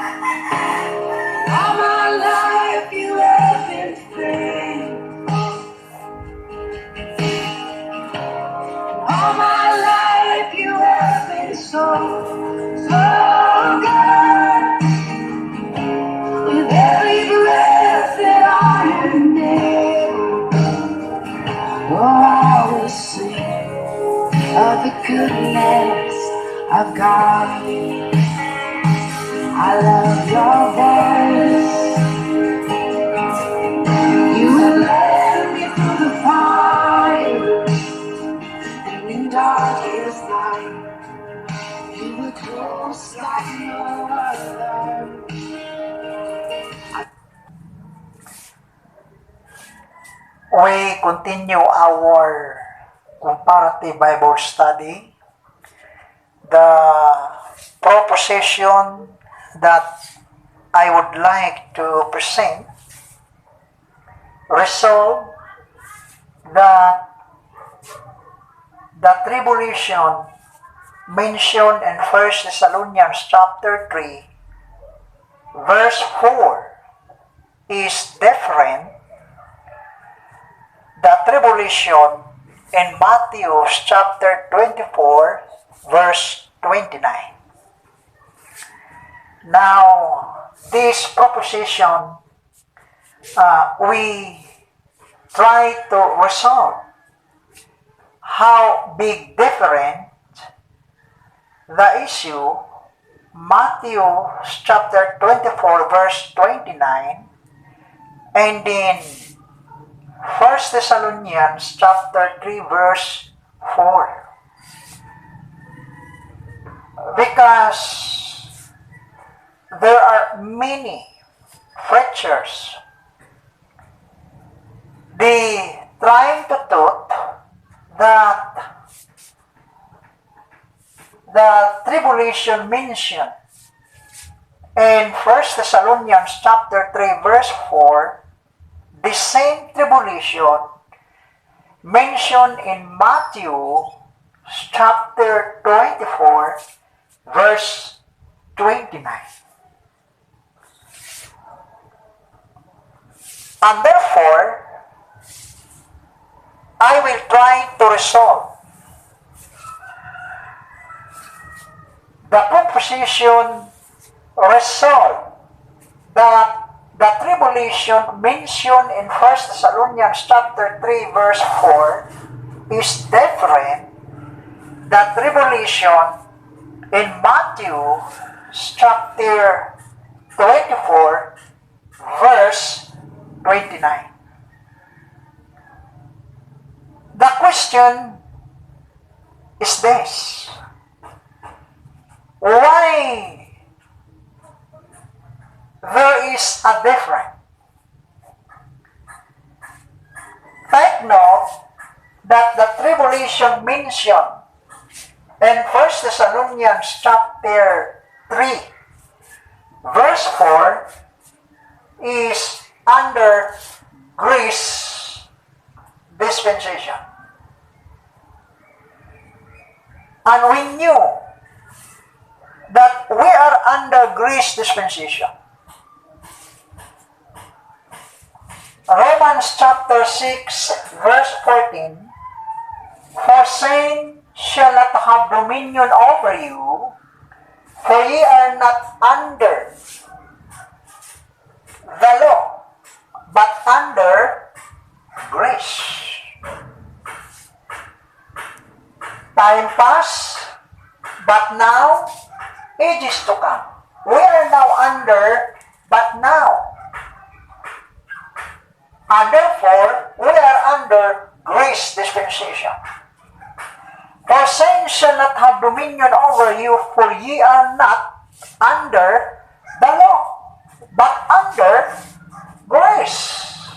All my life you have been faithful. All my life you have been so good. With every breath that I am able, oh, I will sing of the goodness of God. I love your voice. You have led me through the fire, and in darkest night, you were close like no other. We continue our comparative Bible study. The proposition that I would like to present resolve that the tribulation mentioned in 1 Thessalonians chapter 3 verse 4 is different the tribulation in Matthew chapter 24 verse 29. Now, this proposition we try to resolve how big different the issue Matthew chapter 24 verse 29 and then 1 Thessalonians chapter 3 verse 4. Because there are many preachers they trying to taught that the tribulation mentioned in 1 Thessalonians chapter 3 verse 4, the same tribulation mentioned in Matthew chapter 24 verse 29. And therefore, I will try to resolve the proposition resolve that the tribulation mentioned in 1 Thessalonians chapter 3 verse 4 is different the tribulation in Matthew chapter 24 verse 29. The question is this: why there is a difference? Take note that the tribulation mentioned in 1 Thessalonians chapter 3 verse 4 is under grace dispensation. And we knew that we are under grace dispensation. Romans chapter 6 verse 14, for sin shall not have dominion over you, for ye are not under the law, but under grace. Time pass, but now, ages to come. We are now under, but now. And therefore, we are under grace dispensation. For sin shall not have dominion over you, for ye are not under the law, but under grace.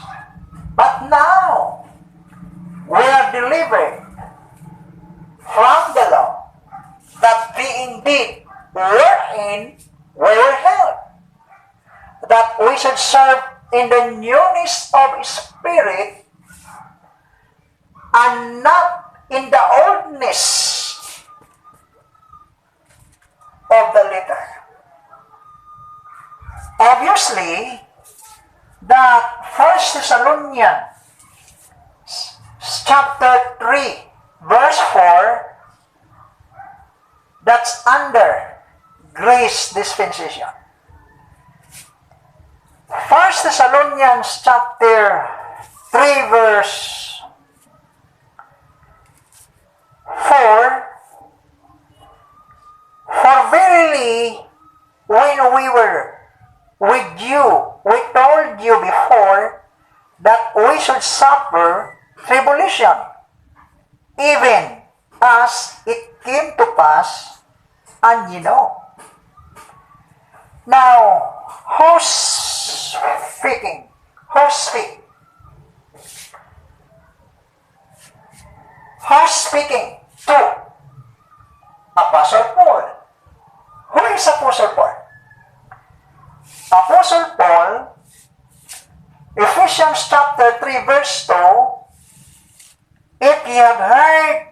But now, we are delivered from the law, that being dead wherein we were held, that we should serve in the newness of spirit, and not in the oldness of the letter. Obviously, that 1 Thessalonians chapter 3, verse 4, that's under grace dispensation. 1 Thessalonians chapter 3, verse 4, for verily, when we were with you, we told you before that we should suffer tribulation, even as it came to pass, and you know. Now, who's speaking? Who's speaking? Who's speaking to Apostle Paul? Who is Apostle Paul? Apostle Paul, Ephesians chapter 3, verse 2, if ye have heard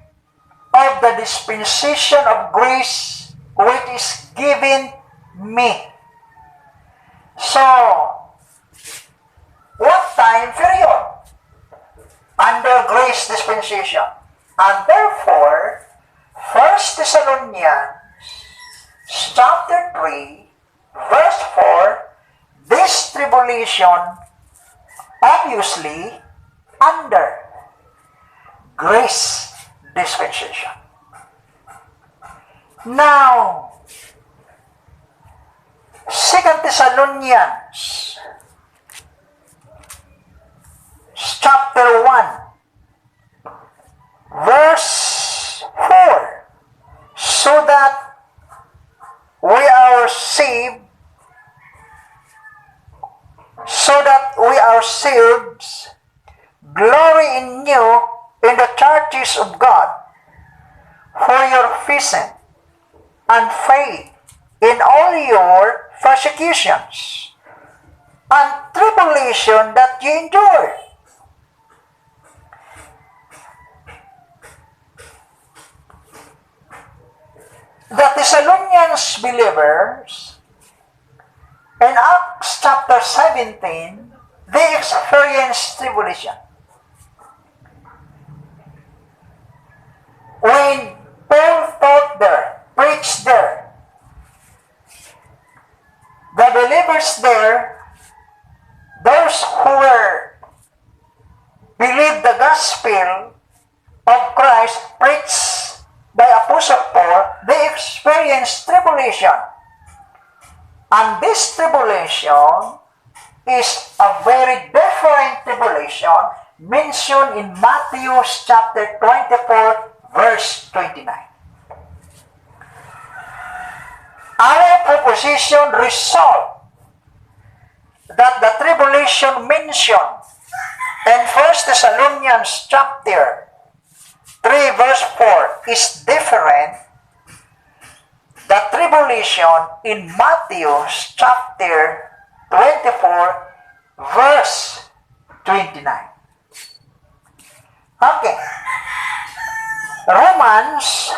of the dispensation of grace which is given me. So, what time period? Under grace dispensation. And therefore, 1 Thessalonians chapter 3, verse 4, this tribulation obviously under grace dispensation. Now, 2 Thessalonians chapter 1, verse 4, so that we are saved, glory in you in the churches of God, for your vision and faith in all your persecutions and tribulation that you endure. The Thessalonians believers in Acts chapter 17, they experienced tribulation. When Paul taught there, preached there, the believers there, those who were believed the gospel of Christ preached by Apostle Paul, they experienced tribulation. And this tribulation is a very different tribulation mentioned in Matthew chapter 24, verse 29. Our proposition resolved that the tribulation mentioned in 1 Thessalonians chapter 3 verse 4 is different. The tribulation in Matthew chapter 24 verse 29. Okay. Romans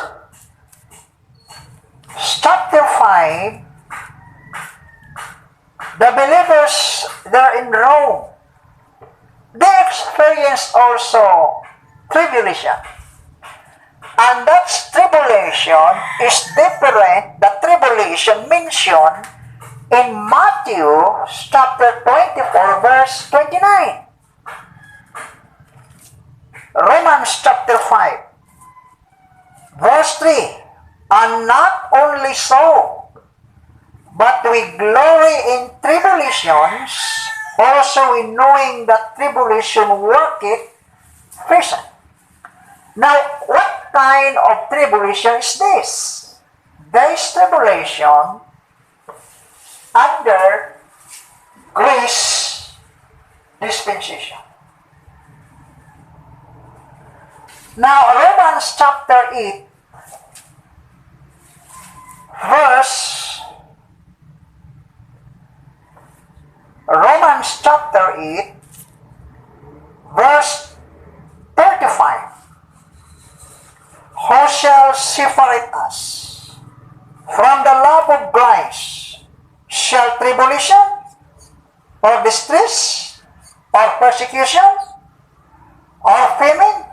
chapter 5, the believers there in Rome, they experienced also tribulation. And that tribulation is different, the tribulation mentioned in Matthew chapter 24 verse 29. Romans chapter 5 verse 3, and not only so, but we glory in tribulations, also in knowing that tribulation worketh patience. Now, what kind of tribulation is this? This tribulation under grace dispensation. Now, Romans chapter 8, verse 35. Who shall separate us from the love of Christ? Shall tribulation, or distress, or persecution, or famine,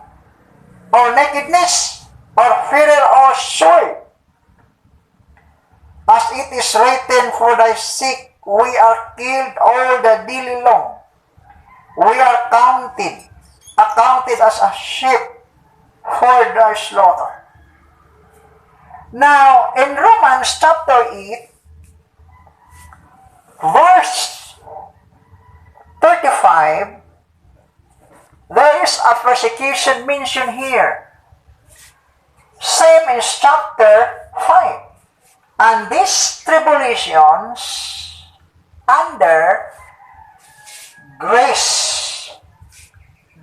or nakedness, or peril, or sword. As it is written, for thy sake we are killed all the day long. We are accounted as a sheep for the slaughter. Now, in Romans chapter 8, verse 35, there is a persecution mentioned here. Same in chapter 5. And these tribulations under grace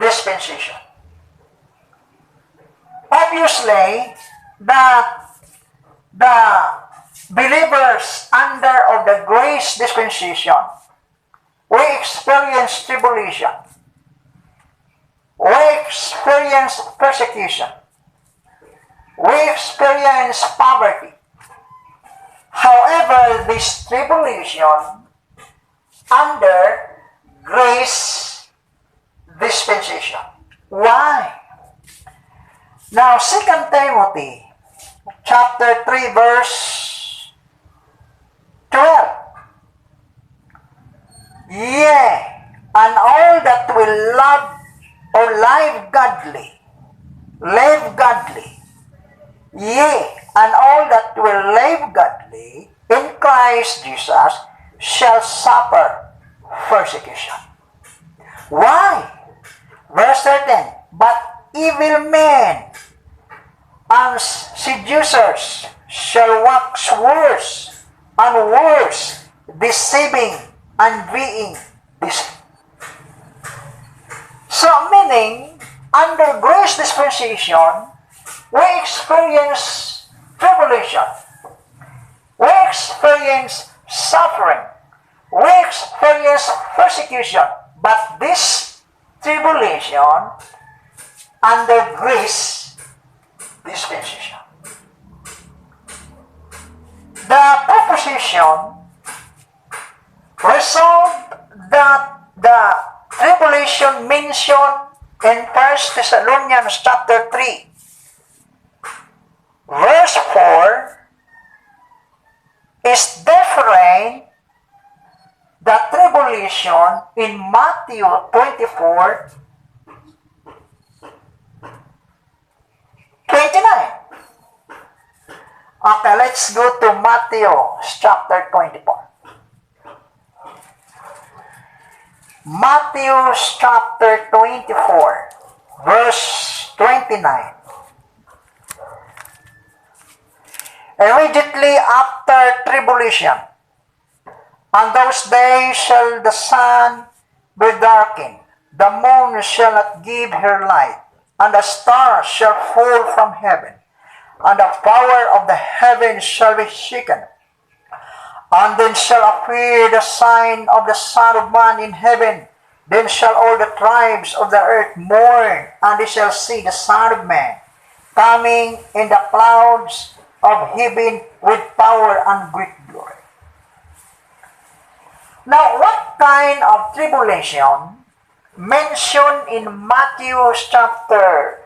dispensation. Obviously, the believers under of the grace dispensation, we experience tribulation. We experience persecution. We experience poverty. However, this tribulation under grace dispensation. Why? Now, 2 Timothy chapter 3 verse 12. Yea, and all that will love or live godly, yea, and all that will live godly in Christ Jesus shall suffer persecution. Why? Verse 13, but evil men and seducers shall wax worse and worse, deceiving and being deceived. So, meaning, under grace dispensation, we experience tribulation. We experience suffering. We experience persecution. But this tribulation under grace dispensation. The proposition resolved that the tribulation mentioned in 1Thessalonians chapter 3, verse 4 is different the tribulation in Matthew 24, 29. Okay, let's go to Matthew chapter 24. Matthew chapter 24, verse 29. Immediately after tribulation, on those days shall the sun be darkened, the moon shall not give her light, and the stars shall fall from heaven, and the power of the heavens shall be shaken. And then shall appear the sign of the Son of Man in heaven. Then shall all the tribes of the earth mourn, and they shall see the Son of Man coming in the clouds of heaven with power and great glory. Now, what kind of tribulation mentioned in Matthew chapter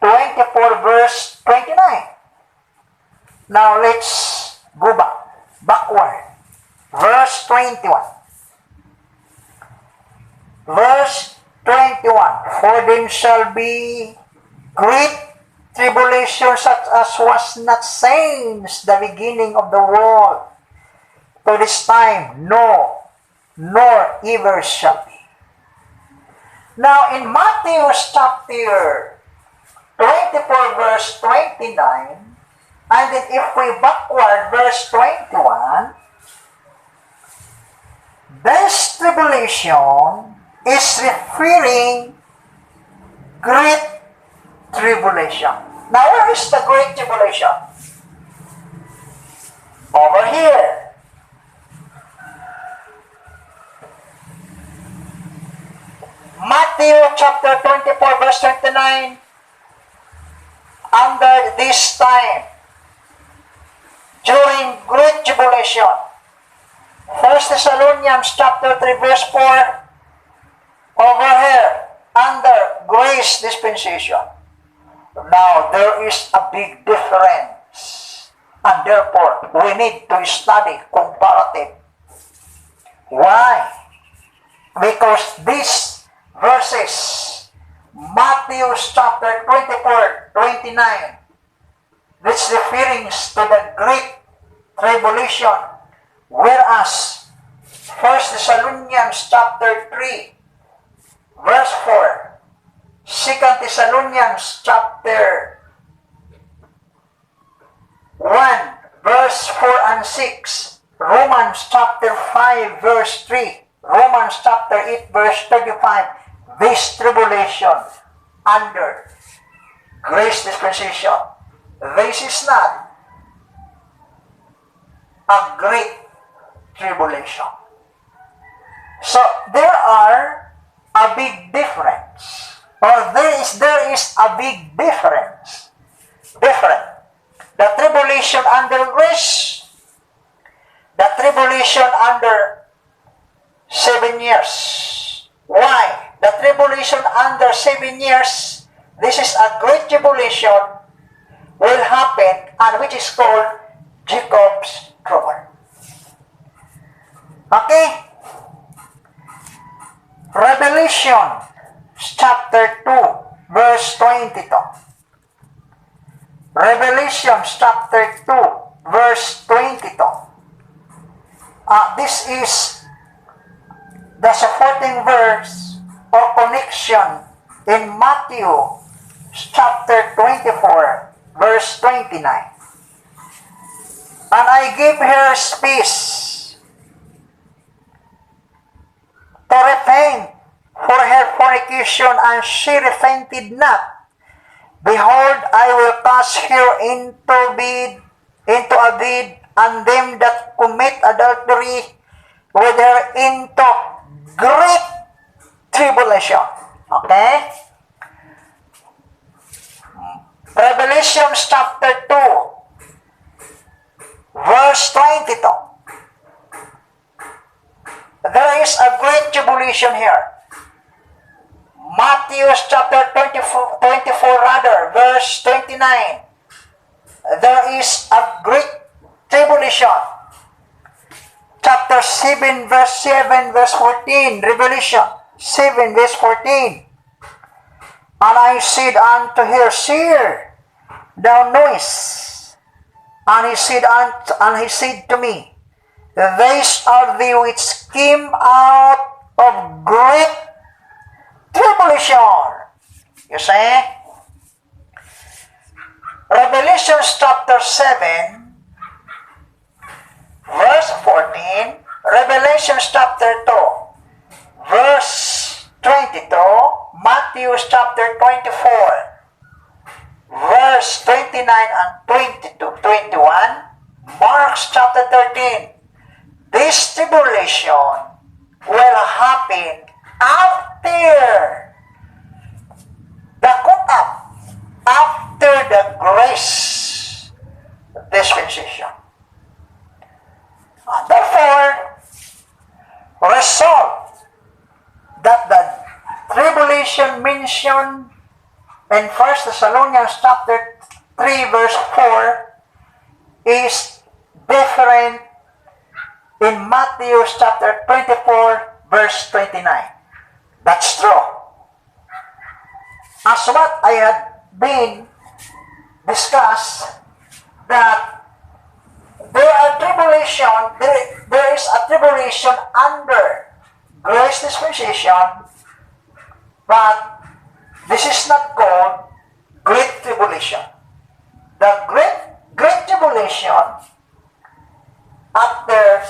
24 verse 29? Now, let's go backward. Verse 21. Verse 21. For them shall be great tribulation such as was not since the beginning of the world to this time, no, nor ever shall be. Now, in Matthew chapter 24 verse 29, and then if we backward verse 21, this tribulation is referring great tribulation. Now, where is the great tribulation? Over here. Matthew chapter 24 verse 29, under this time, during great tribulation, 1 Thessalonians chapter 3 verse 4, over here, under grace dispensation. Now, there is a big difference, and therefore, we need to study comparative. Why? Because these verses, Matthew chapter 24-29, which referring to the Great Tribulation, whereas 1 Thessalonians chapter 3, verse 4, 2 Thessalonians chapter 1, verse 4 and 6, Romans chapter 5, verse 3, Romans chapter 8, verse 35, this tribulation under grace dispensation. This is not a great tribulation. So there are a big difference, or there is a big difference. Different. The tribulation under grace, the tribulation under 7 years. Why? The tribulation under 7 years, this is a great tribulation, will happen, and which is called Jacob's trouble. Okay? Revelation chapter 2, verse 22. Revelation chapter 2, verse 22. This is the supporting verse or connection in Matthew chapter 24, verse 29. And I gave her space to repent for her fornication, and she repented not. Behold, I will cast her into a bed, and them that commit adultery with her into great tribulation. Okay? Revelation chapter 2, verse 22. There is a great tribulation here. Matthew chapter 24 rather, verse 29. There is a great tribulation. Chapter 7, verse 7, verse 14. Revelation 7, verse 14. And I said unto her, Sir, thou knowest. And he said to me, These are they which came out of great tribulation. You see? Revelation chapter 7, verse 14, Revelation chapter 2, verse 22, Matthew chapter 24, verse 29 and 21, Mark chapter 13. This tribulation will happen after the cut-up, after the grace dispensation. Therefore, resolve that the tribulation mentioned in 1 Thessalonians chapter 3 verse 4 is different in Matthew chapter 24 verse 29. That's true. As what I had been discussed, that there is a tribulation under grace dispensation, but this is not called great tribulation. The great tribulation after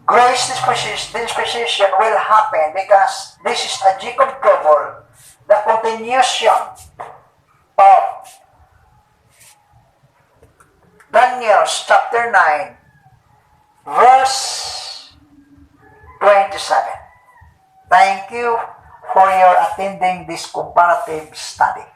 grace dispensation will happen, because this is a Jacob trouble, the continuation of Daniel chapter 9, verse 27. Thank you for your attending this comparative study.